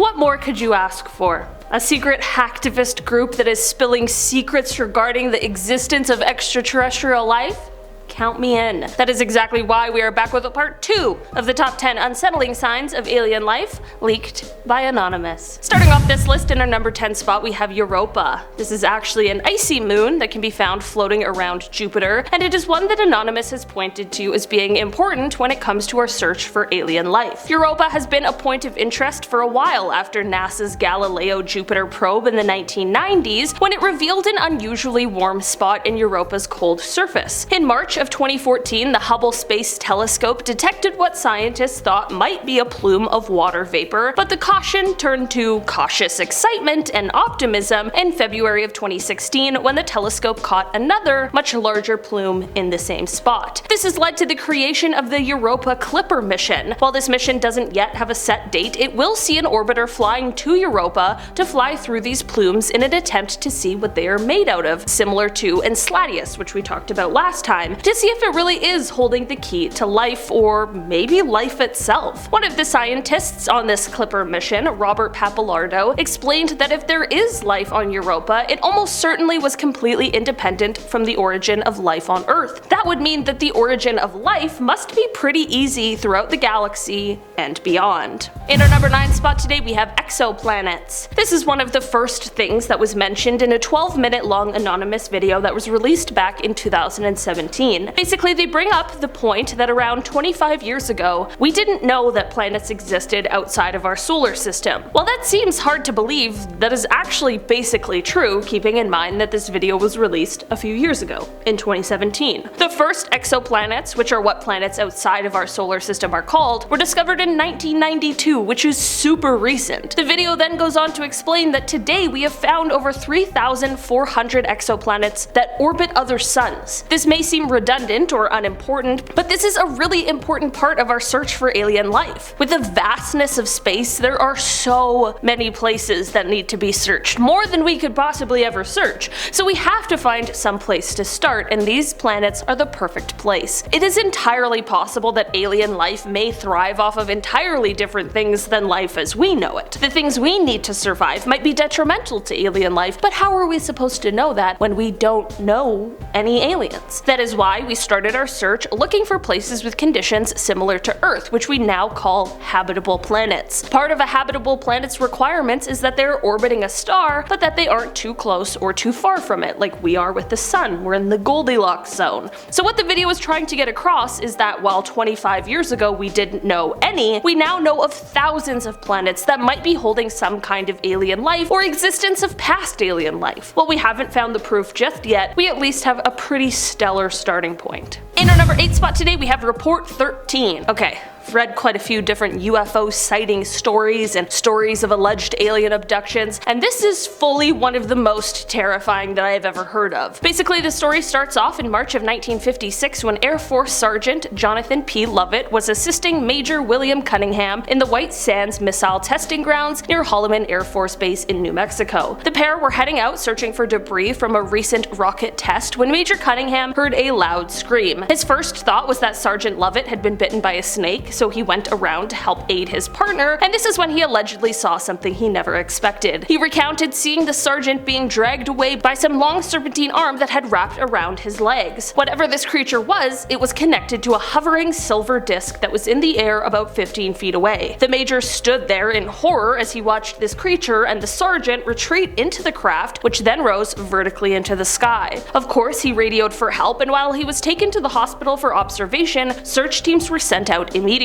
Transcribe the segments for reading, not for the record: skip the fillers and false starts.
What more could you ask for? A secret hacktivist group that is spilling secrets regarding the existence of extraterrestrial life? Count me in. That is exactly why we are back with a part 2 of the top 10 unsettling signs of alien life, leaked by Anonymous. Starting off this list in our number 10 spot, we have Europa. This is actually an icy moon that can be found floating around Jupiter, and it is one that Anonymous has pointed to as being important when it comes to our search for alien life. Europa has been a point of interest for a while after NASA's Galileo Jupiter probe in the 1990s, when it revealed an unusually warm spot in Europa's cold surface. In March of 2014, the Hubble Space Telescope detected what scientists thought might be a plume of water vapor, but the caution turned to cautious excitement and optimism in February of 2016 when the telescope caught another, much larger plume in the same spot. This has led to the creation of the Europa Clipper mission. While this mission doesn't yet have a set date, it will see an orbiter flying to Europa to fly through these plumes in an attempt to see what they are made out of, similar to Enceladus, which we talked about last time, to see if it really is holding the key to life, or maybe life itself. One of the scientists on this Clipper mission, Robert Pappalardo, explained that if there is life on Europa, it almost certainly was completely independent from the origin of life on Earth. That would mean that the origin of life must be pretty easy throughout the galaxy and beyond. In our number 9 spot today, we have exoplanets. This is one of the first things that was mentioned in a 12-minute long Anonymous video that was released back in 2017. Basically, they bring up the point that around 25 years ago, we didn't know that planets existed outside of our solar system. While that seems hard to believe, that is actually basically true, keeping in mind that this video was released a few years ago, in 2017. The first exoplanets, which are what planets outside of our solar system are called, were discovered in 1992, which is super recent. The video then goes on to explain that today we have found over 3,400 exoplanets that orbit other suns. This may seem redundant or unimportant, but this is a really important part of our search for alien life. With the vastness of space, there are so many places that need to be searched, more than we could possibly ever search, so we have to find some place to start, and these planets are the perfect place. It is entirely possible that alien life may thrive off of entirely different things than life as we know it. The things we need to survive might be detrimental to alien life, but how are we supposed to know that when we don't know any aliens? That is why we started our search looking for places with conditions similar to Earth, which we now call habitable planets. Part of a habitable planet's requirements is that they're orbiting a star, but that they aren't too close or too far from it, like we are with the sun. We're in the Goldilocks zone. So what the video is trying to get across is that while 25 years ago we didn't know any, we now know of thousands of planets that might be holding some kind of alien life or existence of past alien life. While we haven't found the proof just yet, we at least have a pretty stellar starting point. In our number 8 spot today, we have Report 13. Okay, I've read quite a few different UFO sighting stories and stories of alleged alien abductions, and this is fully one of the most terrifying that I have ever heard of. Basically, the story starts off in March of 1956 when Air Force Sergeant Jonathan P. Lovett was assisting Major William Cunningham in the White Sands Missile Testing Grounds near Holloman Air Force Base in New Mexico. The pair were heading out searching for debris from a recent rocket test when Major Cunningham heard a loud scream. His first thought was that Sergeant Lovett had been bitten by a snake, so he went around to help aid his partner, and this is when he allegedly saw something he never expected. He recounted seeing the sergeant being dragged away by some long serpentine arm that had wrapped around his legs. Whatever this creature was, it was connected to a hovering silver disc that was in the air about 15 feet away. The major stood there in horror as he watched this creature and the sergeant retreat into the craft, which then rose vertically into the sky. Of course, he radioed for help, and while he was taken to the hospital for observation, search teams were sent out immediately.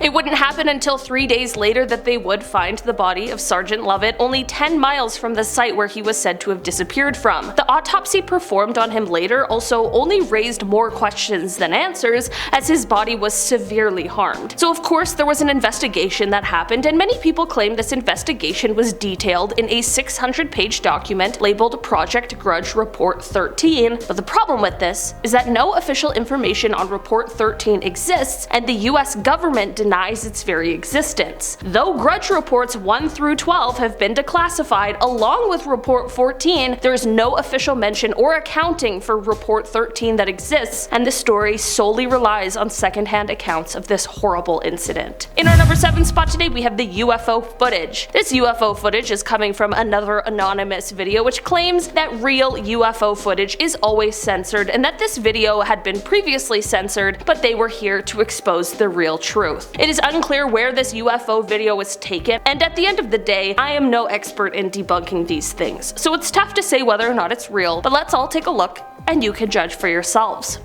It wouldn't happen until 3 days later that they would find the body of Sergeant Lovett only 10 miles from the site where he was said to have disappeared from. The autopsy performed on him later also only raised more questions than answers, as his body was severely harmed. So of course there was an investigation that happened, and many people claim this investigation was detailed in a 600-page document labeled Project Grudge Report 13, but the problem with this is that no official information on Report 13 exists, and the US government government denies its very existence. Though grudge reports 1 through 12 have been declassified, along with Report 14, there is no official mention or accounting for Report 13 that exists, and the story solely relies on secondhand accounts of this horrible incident. In our number 7 spot today, we have the UFO footage. This UFO footage is coming from another anonymous video which claims that real UFO footage is always censored and that this video had been previously censored, but they were here to expose the real truth. It is unclear where this UFO video was taken, and at the end of the day, I am no expert in debunking these things, so it's tough to say whether or not it's real, but let's all take a look and you can judge for yourselves.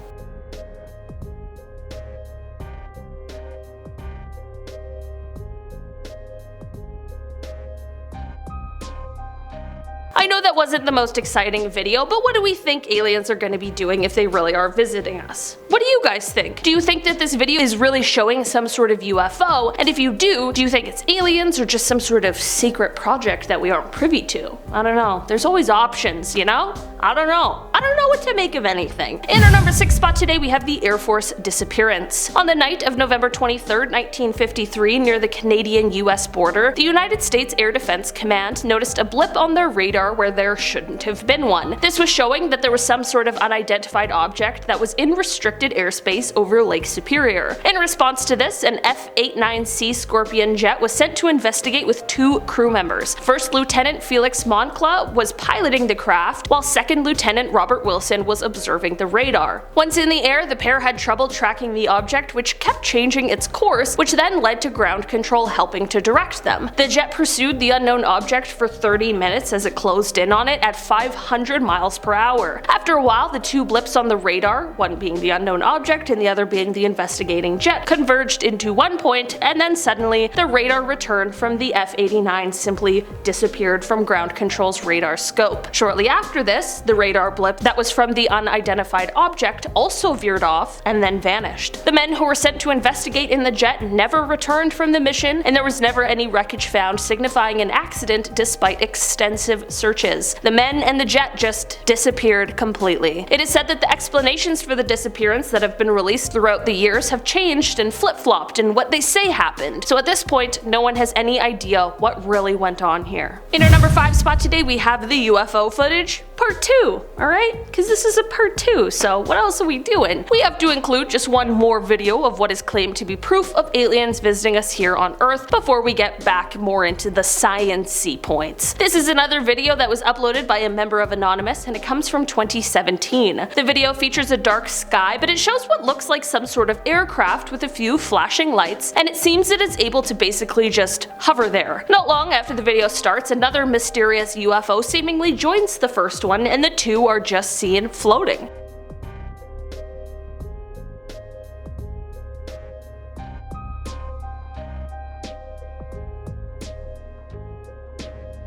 I know that wasn't the most exciting video, but what do we think aliens are going to be doing if they really are visiting us? What do you guys think? Do you think that this video is really showing some sort of UFO? And if you do you think it's aliens or just some sort of secret project that we aren't privy to? I don't know. There's always options, you know? I don't know what to make of anything. In our number 6 spot today, we have the Airforce Disappearance. On the night of November 23rd, 1953, near the Canadian-US border, the United States Air Defense Command noticed a blip on their radar where there shouldn't have been one. This was showing that there was some sort of unidentified object that was in restricted airspace over Lake Superior. In response to this, an F-89C Scorpion jet was sent to investigate with 2 crew members. First Lieutenant Felix Moncla was piloting the craft, while Second Lieutenant Robert Wilson was observing the radar. Once in the air, the pair had trouble tracking the object, which kept changing its course, which then led to ground control helping to direct them. The jet pursued the unknown object for 30 minutes as it closed in on it at 500 miles per hour. After a while, the 2 blips on the radar, one being the unknown object and the other being the investigating jet, converged into one point, and then suddenly the radar returned from the F-89 simply disappeared from ground control's radar scope. Shortly after this, the radar blip that was from the unidentified object also veered off and then vanished. The men who were sent to investigate in the jet never returned from the mission, and there was never any wreckage found signifying an accident despite extensive searches. The men and the jet just disappeared completely. It is said that the explanations for the disappearance that have been released throughout the years have changed and flip-flopped in what they say happened, so at this point no one has any idea what really went on here. In our number 5 spot today, we have the UFO footage part 2, alright? Because this is a part 2, so what else are we doing? We have to include just one more video of what is claimed to be proof of aliens visiting us here on Earth before we get back more into the science-y points. This is another video that was uploaded by a member of Anonymous, and it comes from 2017. The video features a dark sky, but it shows what looks like some sort of aircraft with a few flashing lights, and it seems it is able to basically just hover there. Not long after the video starts, another mysterious UFO seemingly joins the first one, and the 2 are just seen floating.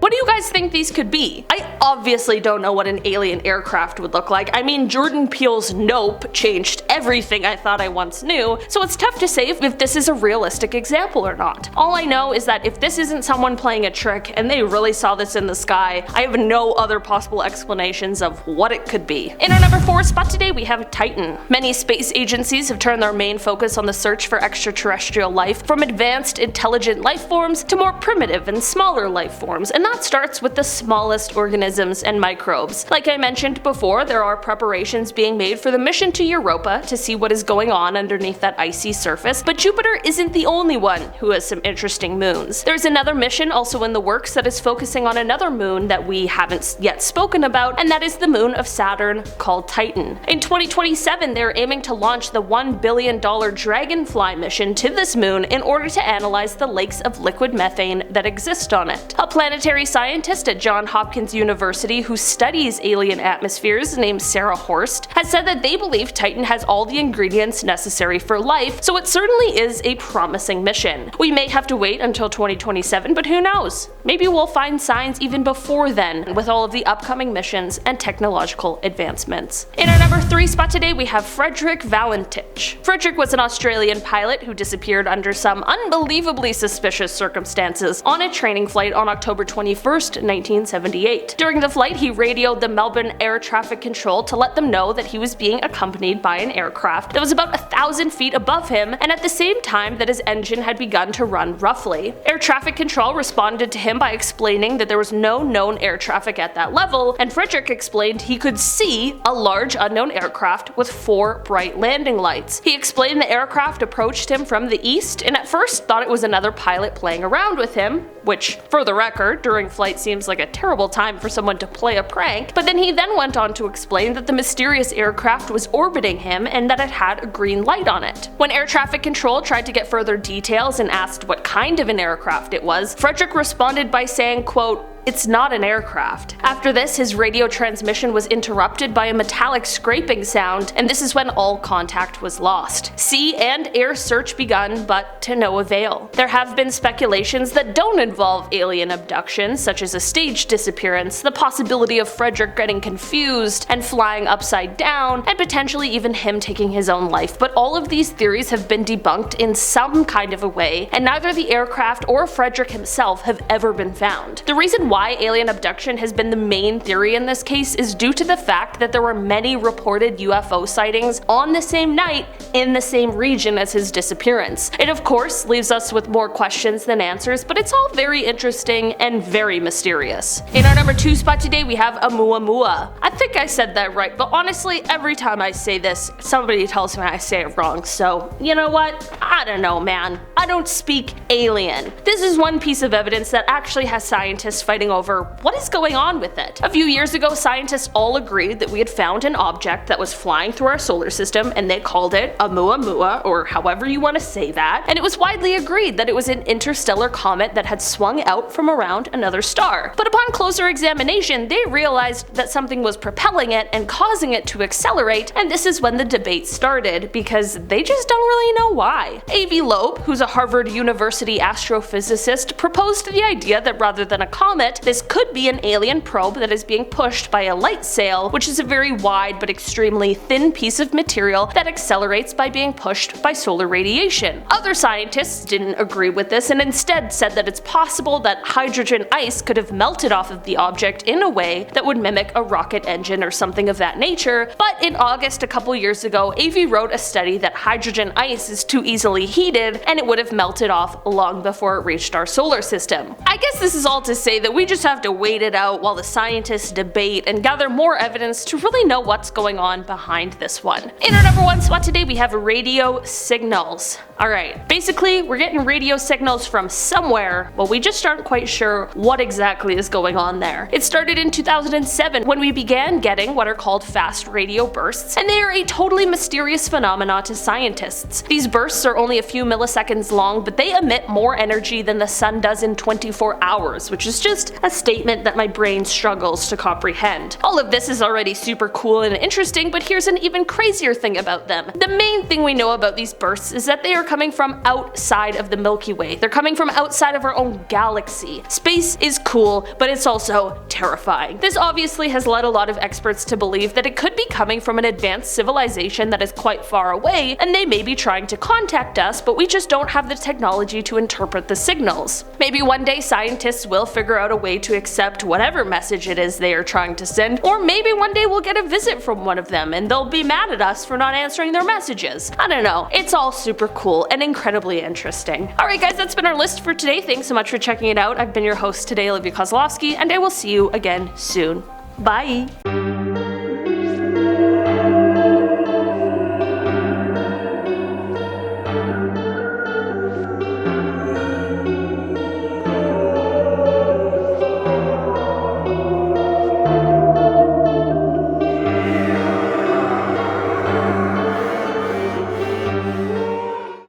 What do you guys think these could be? I obviously don't know what an alien aircraft would look like. I mean, Jordan Peele's Nope changed everything I thought I once knew, so it's tough to say if this is a realistic example or not. All I know is that if this isn't someone playing a trick and they really saw this in the sky, I have no other possible explanations of what it could be. In our number 4 spot today, we have Titan. Many space agencies have turned their main focus on the search for extraterrestrial life, from advanced intelligent life forms to more primitive and smaller life forms, and that starts with the smallest organisms and microbes. Like I mentioned before, there are preparations being made for the mission to Europa to see what is going on underneath that icy surface, but Jupiter isn't the only one who has some interesting moons. There's another mission also in the works that is focusing on another moon that we haven't yet spoken about, and that is the moon of Saturn called Titan. In 2027, they're aiming to launch the $1 billion Dragonfly mission to this moon in order to analyze the lakes of liquid methane that exist on it. A planetary scientist at Johns Hopkins University who studies alien atmospheres named Sarah Horst has said that they believe Titan has all the ingredients necessary for life, so it certainly is a promising mission. We may have to wait until 2027, but who knows? Maybe we'll find signs even before then with all of the upcoming missions and technological advancements. In our number 3 spot today, we have Frederick Valentich. Frederick was an Australian pilot who disappeared under some unbelievably suspicious circumstances on a training flight on October 21st, 1978. During the flight, he radioed the Melbourne Air Traffic Control to let them know that he was being accompanied by an aircraft that was about 1,000 feet above him and at the same time that his engine had begun to run roughly. Air traffic control responded to him by explaining that there was no known air traffic at that level, and Frederick explained he could see a large unknown aircraft with 4 bright landing lights. He explained the aircraft approached him from the east and at first thought it was another pilot playing around with him, which, for the record, during flight seems like a terrible time for someone to play a prank, but then he went on to explain that the mysterious aircraft was orbiting him and that it had a green light on it. When air traffic control tried to get further details and asked what kind of an aircraft it was, Frederick responded by saying, quote, "It's not an aircraft." After this, his radio transmission was interrupted by a metallic scraping sound, and this is when all contact was lost. Sea and air search begun, but to no avail. There have been speculations that don't involve alien abduction, such as a staged disappearance, the possibility of Frederick getting confused and flying upside down, and potentially even him taking his own life, but all of these theories have been debunked in some kind of a way, and neither the aircraft or Frederick himself have ever been found. The reason why alien abduction has been the main theory in this case is due to the fact that there were many reported UFO sightings on the same night in the same region as his disappearance. It of course leaves us with more questions than answers, but it's all very interesting and very mysterious. In our number 2 spot today we have Oumuamua. I think I said that right, but honestly every time I say this somebody tells me I say it wrong, so you know what? I don't know, man. I don't speak alien. This is one piece of evidence that actually has scientists fighting over what is going on with it. A few years ago, scientists all agreed that we had found an object that was flying through our solar system and they called it Oumuamua, or however you want to say that, and it was widely agreed that it was an interstellar comet that had swung out from around another star. But upon closer examination, they realized that something was propelling it and causing it to accelerate, and this is when the debate started, because they just don't really know why. A.V. Loeb, who's a Harvard University astrophysicist, proposed the idea that rather than a comet, this could be an alien probe that is being pushed by a light sail, which is a very wide but extremely thin piece of material that accelerates by being pushed by solar radiation. Other scientists didn't agree with this and instead said that it's possible that hydrogen ice could have melted off of the object in a way that would mimic a rocket engine or something of that nature, but in August a couple years ago, AV wrote a study that hydrogen ice is too easily heated and it would have melted off long before it reached our solar system. I guess this is all to say that we just have to wait it out while the scientists debate and gather more evidence to really know what's going on behind this one. In our number 1 spot today we have radio signals. Alright, basically we're getting radio signals from somewhere, but we just aren't quite sure what exactly is going on there. It started in 2007 when we began getting what are called fast radio bursts, and they are a totally mysterious phenomena to scientists. These bursts are only a few milliseconds long, but they emit more energy than the sun does in 24 hours, which is just a statement that my brain struggles to comprehend. All of this is already super cool and interesting, but here's an even crazier thing about them. The main thing we know about these bursts is that they are coming from outside of the Milky Way. They're coming from outside of our own galaxy. Space is cool, but it's also terrifying. This obviously has led a lot of experts to believe that it could be coming from an advanced civilization that is quite far away, and they may be trying to contact us, but we just don't have the technology to interpret the signals. Maybe one day scientists will figure out a way to accept whatever message it is they are trying to send, or maybe one day we'll get a visit from one of them and they'll be mad at us for not answering their messages. I don't know. It's all super cool and incredibly interesting. Alright guys, that's been our list for today. Thanks so much for checking it out. I've been your host today, Olivia Kozlowski, and I will see you again soon. Bye!